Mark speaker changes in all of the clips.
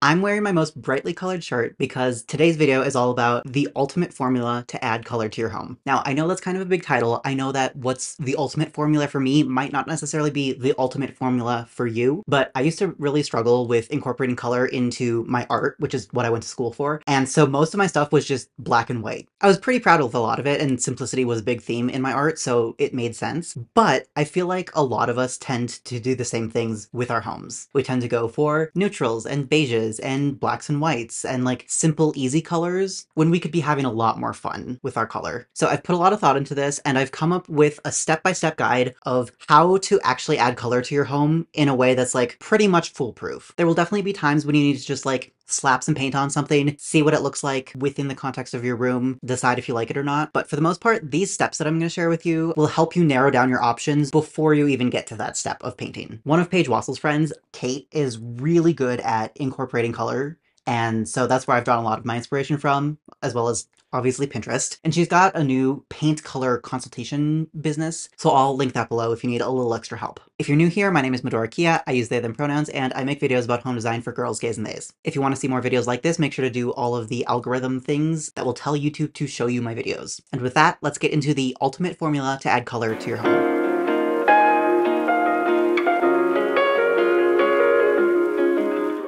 Speaker 1: I'm wearing my most brightly colored shirt because today's video is all about the ultimate formula to add color to your home. Now, I know that's kind of a big title. I know that what's the ultimate formula for me might not necessarily be the ultimate formula for you, but I used to really struggle with incorporating color into my art, which is what I went to school for. And so most of my stuff was just black and white. I was pretty proud of a lot of it, and simplicity was a big theme in my art, so it made sense. But I feel like a lot of us tend to do the same things with our homes. We tend to go for neutrals and beiges and blacks and whites and like simple, easy colors when we could be having a lot more fun with our color. So I've put a lot of thought into this and I've come up with a step-by-step guide of how to actually add color to your home in a way that's like pretty much foolproof. There will definitely be times when you need to just like slap some paint on something, see what it looks like within the context of your room, decide if you like it or not. But for the most part, these steps that I'm going to share with you will help you narrow down your options before you even get to that step of painting. One of Paige Wassell's friends, Kate, is really good at incorporating color. And so that's where I've drawn a lot of my inspiration from, as well as obviously Pinterest. And she's got a new paint color consultation business, so I'll link that below if you need a little extra help. If you're new here, my name is Medora. I use they, them pronouns, and I make videos about home design for girls, gays, and theys. If you want to see more videos like this, make sure to do all of the algorithm things that will tell YouTube to show you my videos. And with that, let's get into the ultimate formula to add color to your home.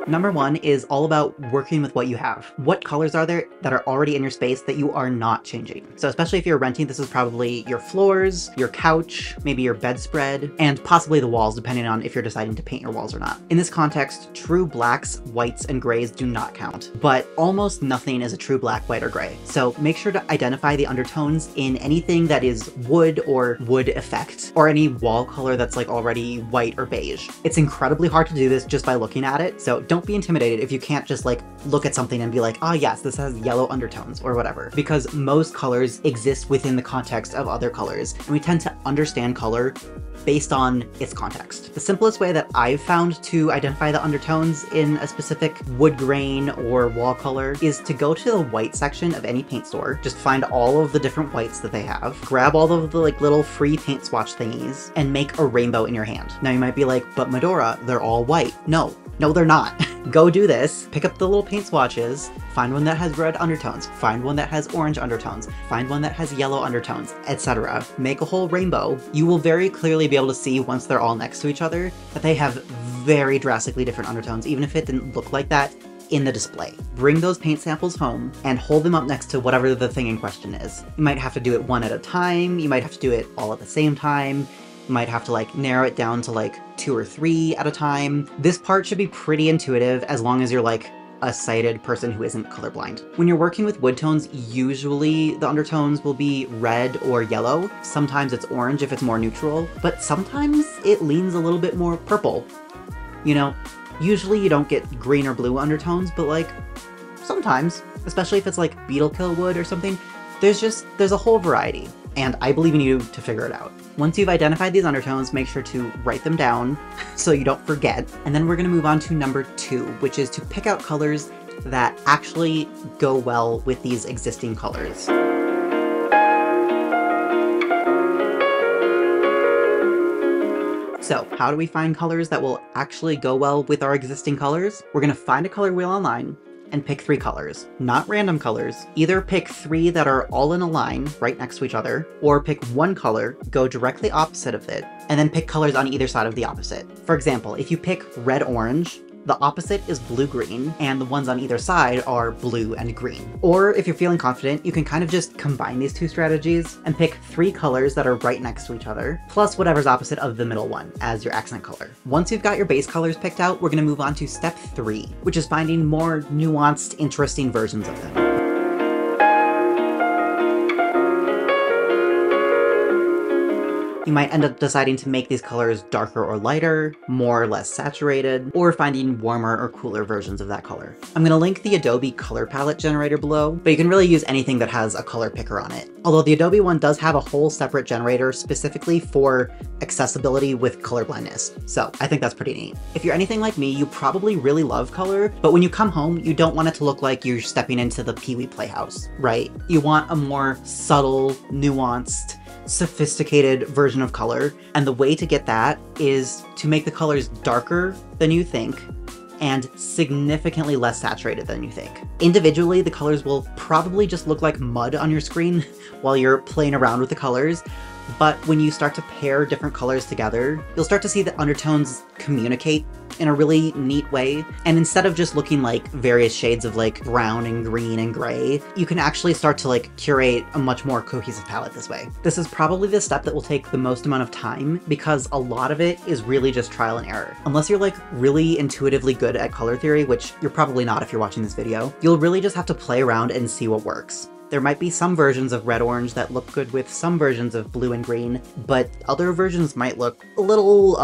Speaker 1: Number one is all about working with what you have. What colors are there that are already in your space that you are not changing? So especially if you're renting, this is probably your floors, your couch, maybe your bedspread, and possibly the walls, depending on if you're deciding to paint your walls or not. In this context, true blacks, whites, and grays do not count, but almost nothing is a true black, white, or gray. So make sure to identify the undertones in anything that is wood or wood effect, or any wall color that's like already white or beige. It's incredibly hard to do this just by looking at it, so don't be intimidated if you can't just like look at something and be like, oh yes, this has yellow undertones or whatever, because most colors exist within the context of other colors, and we tend to understand color based on its context. The simplest way that I've found to identify the undertones in a specific wood grain or wall color is to go to the white section of any paint store, just find all of the different whites that they have, grab all of the like little free paint swatch thingies, and make a rainbow in your hand. Now you might be like, but Medora, they're all white. No, they're not. Go do this, pick up the little paint swatches, find one that has red undertones, find one that has orange undertones, find one that has yellow undertones, etc. Make a whole rainbow. You will very clearly be able to see once they're all next to each other that they have very drastically different undertones, even if it didn't look like that in the display. Bring those paint samples home and hold them up next to whatever the thing in question is. You might have to do it one at a time, you might have to do it all at the same time, you might have to like narrow it down to like 2 or 3 at a time. This part should be pretty intuitive as long as you're like a sighted person who isn't colorblind. When you're working with wood tones, usually the undertones will be red or yellow. Sometimes it's orange if it's more neutral, but sometimes it leans a little bit more purple. You know, usually you don't get green or blue undertones, but like sometimes, especially if it's like beetle kill wood or something, there's a whole variety. And I believe in you to figure it out. Once you've identified these undertones, make sure to write them down so you don't forget. And then we're gonna move on to number 2, which is to pick out colors that actually go well with these existing colors. So how do we find colors that will actually go well with our existing colors? We're gonna find a color wheel online and pick 3 colors. Not random colors. Either pick 3 that are all in a line right next to each other, or pick 1 color, go directly opposite of it, and then pick colors on either side of the opposite. For example, if you pick red-orange, the opposite is blue-green, and the ones on either side are blue and green. Or if you're feeling confident, you can kind of just combine these 2 strategies and pick 3 colors that are right next to each other, plus whatever's opposite of the middle one as your accent color. Once you've got your base colors picked out, we're gonna move on to step 3, which is finding more nuanced, interesting versions of them. You might end up deciding to make these colors darker or lighter, more or less saturated, or finding warmer or cooler versions of that color. I'm gonna link the Adobe color palette generator below, but you can really use anything that has a color picker on it. Although the Adobe one does have a whole separate generator specifically for accessibility with color blindness, so I think that's pretty neat. If you're anything like me, you probably really love color, but when you come home, you don't want it to look like you're stepping into the Pee-wee Playhouse, right? You want a more subtle, nuanced, sophisticated version of color, and the way to get that is to make the colors darker than you think and significantly less saturated than you think. Individually, the colors will probably just look like mud on your screen while you're playing around with the colors, but when you start to pair different colors together, you'll start to see the undertones communicate in a really neat way. And instead of just looking like various shades of like brown and green and gray, you can actually start to like curate a much more cohesive palette this way. This is probably the step that will take the most amount of time because a lot of it is really just trial and error. Unless you're like really intuitively good at color theory, which you're probably not if you're watching this video, you'll really just have to play around and see what works. There might be some versions of red-orange that look good with some versions of blue and green, but other versions might look a little,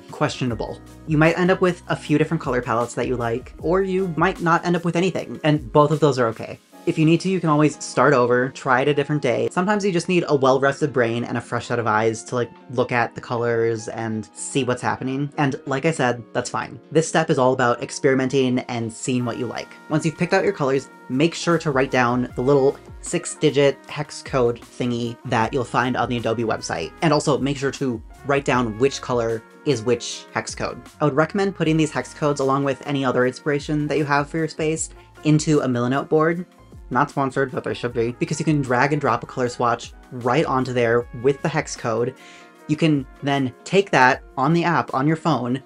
Speaker 1: questionable. You might end up with a few different color palettes that you like, or you might not end up with anything, and both of those are okay. If you need to, you can always start over, try it a different day. Sometimes you just need a well-rested brain and a fresh set of eyes to like look at the colors and see what's happening. And like I said, that's fine. This step is all about experimenting and seeing what you like. Once you've picked out your colors, make sure to write down the little 6-digit hex code thingy that you'll find on the Adobe website. And also make sure to write down which color is which hex code. I would recommend putting these hex codes along with any other inspiration that you have for your space into a Millinote board. Not sponsored, but they should be, because you can drag and drop a color swatch right onto there with the hex code. You can then take that on the app on your phone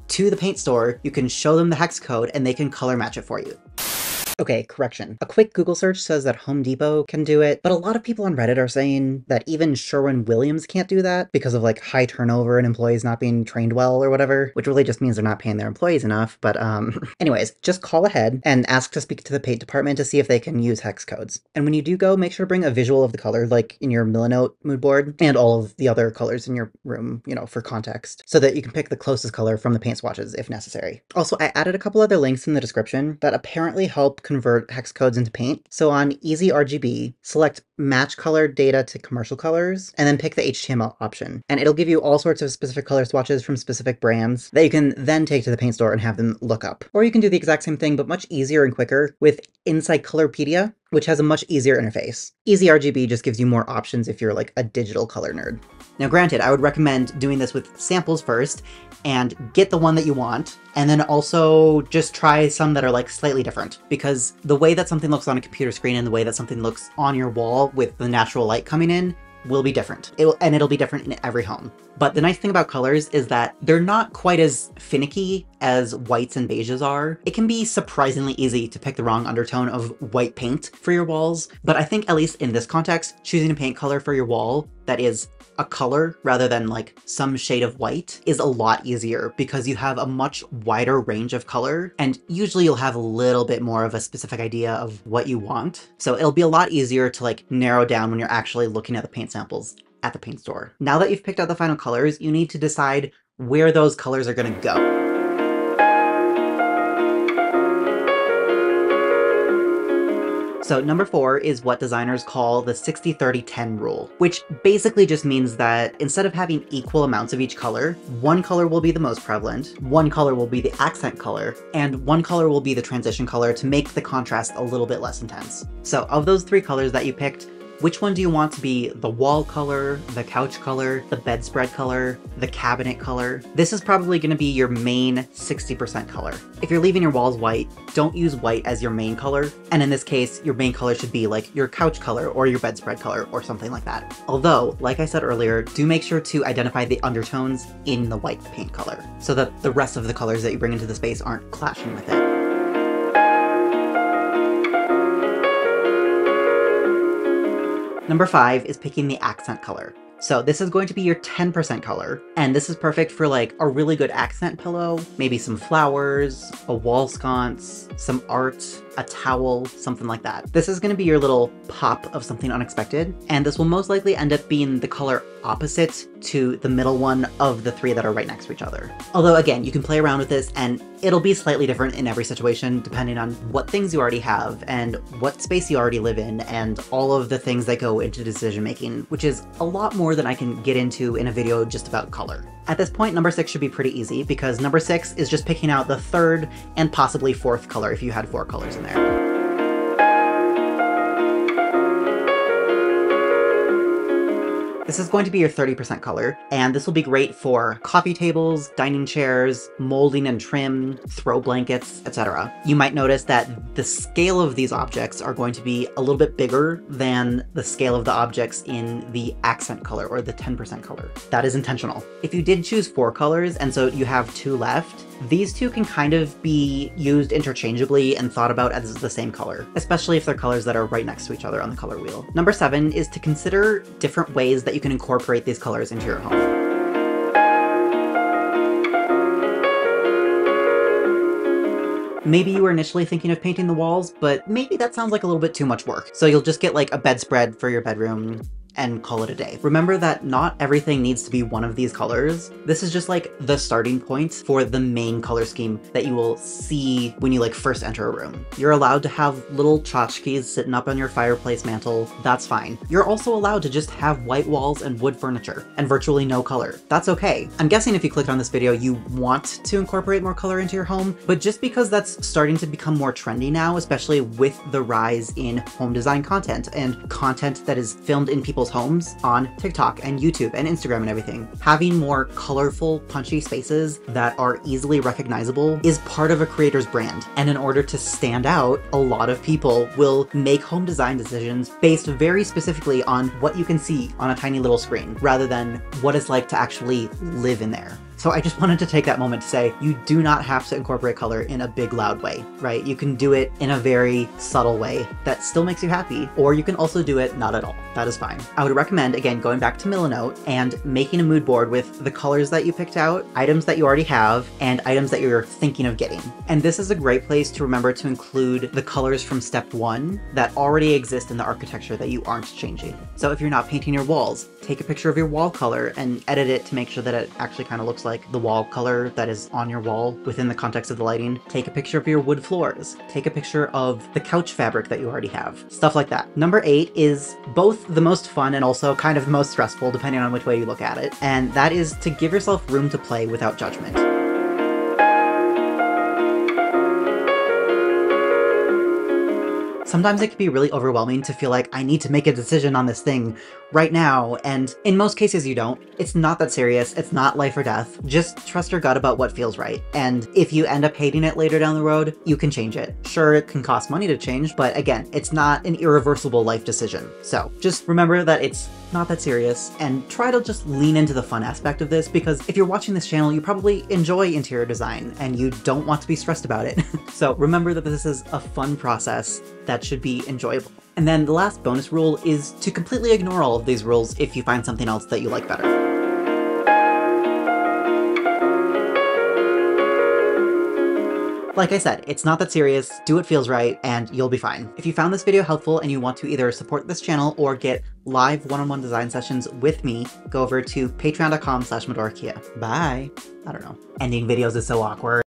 Speaker 1: to the paint store, you can show them the hex code, and they can color match it for you. Okay, correction. A quick Google search says that Home Depot can do it, but a lot of people on Reddit are saying that even Sherwin-Williams can't do that because of like high turnover and employees not being trained well or whatever, which really just means they're not paying their employees enough. But anyways, just call ahead and ask to speak to the paint department to see if they can use hex codes. And when you do go, make sure to bring a visual of the color, like in your Millinote mood board, and all of the other colors in your room, you know, for context, so that you can pick the closest color from the paint swatches if necessary. Also, I added a couple other links in the description that apparently help convert hex codes into paint. So on Easy RGB, select match color data to commercial colors, and then pick the HTML option. And it'll give you all sorts of specific color swatches from specific brands that you can then take to the paint store and have them look up. Or you can do the exact same thing, but much easier and quicker with Encyclorpedia, which has a much easier interface. Easy RGB just gives you more options if you're like a digital color nerd. Now granted, I would recommend doing this with samples first and get the one that you want, and then also just try some that are like slightly different, because the way that something looks on a computer screen and the way that something looks on your wall with the natural light coming in will be different. It'll be different in every home. But the nice thing about colors is that they're not quite as finicky as whites and beiges are. It can be surprisingly easy to pick the wrong undertone of white paint for your walls, but I think at least in this context, choosing a paint color for your wall that is a color rather than like some shade of white is a lot easier because you have a much wider range of color, and usually you'll have a little bit more of a specific idea of what you want. So it'll be a lot easier to like narrow down when you're actually looking at the paint samples at the paint store. Now that you've picked out the final colors, you need to decide where those colors are going to go. So number 4 is what designers call the 60-30-10 rule, which basically just means that instead of having equal amounts of each color, one color will be the most prevalent, one color will be the accent color, and one color will be the transition color to make the contrast a little bit less intense. So of those 3 colors that you picked, which one do you want to be the wall color, the couch color, the bedspread color, the cabinet color? This is probably going to be your main 60% color. If you're leaving your walls white, don't use white as your main color. And in this case, your main color should be like your couch color or your bedspread color or something like that. Although, like I said earlier, do make sure to identify the undertones in the white paint color so that the rest of the colors that you bring into the space aren't clashing with it. Number 5 is picking the accent color. So this is going to be your 10% color, and this is perfect for like a really good accent pillow, maybe some flowers, a wall sconce, some art, a towel, something like that. This is going to be your little pop of something unexpected, and this will most likely end up being the color opposite to the middle one of the 3 that are right next to each other. Although again, you can play around with this and it'll be slightly different in every situation depending on what things you already have and what space you already live in and all of the things that go into decision making, which is a lot more than I can get into in a video just about color. At this point, number 6 should be pretty easy because number 6 is just picking out the 3rd and possibly 4th color if you had 4 colors in there. This is going to be your 30% color, and this will be great for coffee tables, dining chairs, molding and trim, throw blankets, etc. You might notice that the scale of these objects are going to be a little bit bigger than the scale of the objects in the accent color, or the 10% color. That is intentional. If you did choose 4 colors, and so you have 2 left, these two can kind of be used interchangeably and thought about as the same color, especially if they're colors that are right next to each other on the color wheel. Number 7 is to consider different ways that you can incorporate these colors into your home. Maybe you were initially thinking of painting the walls, but maybe that sounds like a little bit too much work. So you'll just get like a bedspread for your bedroom and call it a day. Remember that not everything needs to be one of these colors. This is just like the starting point for the main color scheme that you will see when you like first enter a room. You're allowed to have little tchotchkes sitting up on your fireplace mantle. That's fine. You're also allowed to just have white walls and wood furniture and virtually no color. That's okay. I'm guessing if you clicked on this video, you want to incorporate more color into your home, but just because that's starting to become more trendy now, especially with the rise in home design content and content that is filmed in people's homes on TikTok and YouTube and Instagram and everything. Having more colorful, punchy spaces that are easily recognizable is part of a creator's brand. And in order to stand out, a lot of people will make home design decisions based very specifically on what you can see on a tiny little screen, rather than what it's like to actually live in there. So I just wanted to take that moment to say, you do not have to incorporate color in a big loud way, right? You can do it in a very subtle way that still makes you happy, or you can also do it not at all. That is fine. I would recommend, again, going back to Milanote and making a mood board with the colors that you picked out, items that you already have, and items that you're thinking of getting. And this is a great place to remember to include the colors from step 1 that already exist in the architecture that you aren't changing. So if you're not painting your walls, take a picture of your wall color and edit it to make sure that it actually kind of looks like the wall color that is on your wall within the context of the lighting. Take a picture of your wood floors. Take a picture of the couch fabric that you already have. Stuff like that. Number 8 is both the most fun and also kind of most stressful, depending on which way you look at it. And that is to give yourself room to play without judgment. Sometimes it can be really overwhelming to feel like I need to make a decision on this thing right now, and in most cases you don't. It's not that serious, it's not life or death. Just trust your gut about what feels right, and if you end up hating it later down the road, you can change it. Sure, it can cost money to change, but again, it's not an irreversible life decision. So just remember that it's not that serious, and try to just lean into the fun aspect of this, because if you're watching this channel, you probably enjoy interior design, and you don't want to be stressed about it. So remember that this is a fun process that should be enjoyable. And then the last bonus rule is to completely ignore all of these rules if you find something else that you like better. Like I said, it's not that serious, do what feels right, and you'll be fine. If you found this video helpful and you want to either support this channel or get live one-on-one design sessions with me, go over to patreon.com/medorakia. Bye! I don't know. Ending videos is so awkward.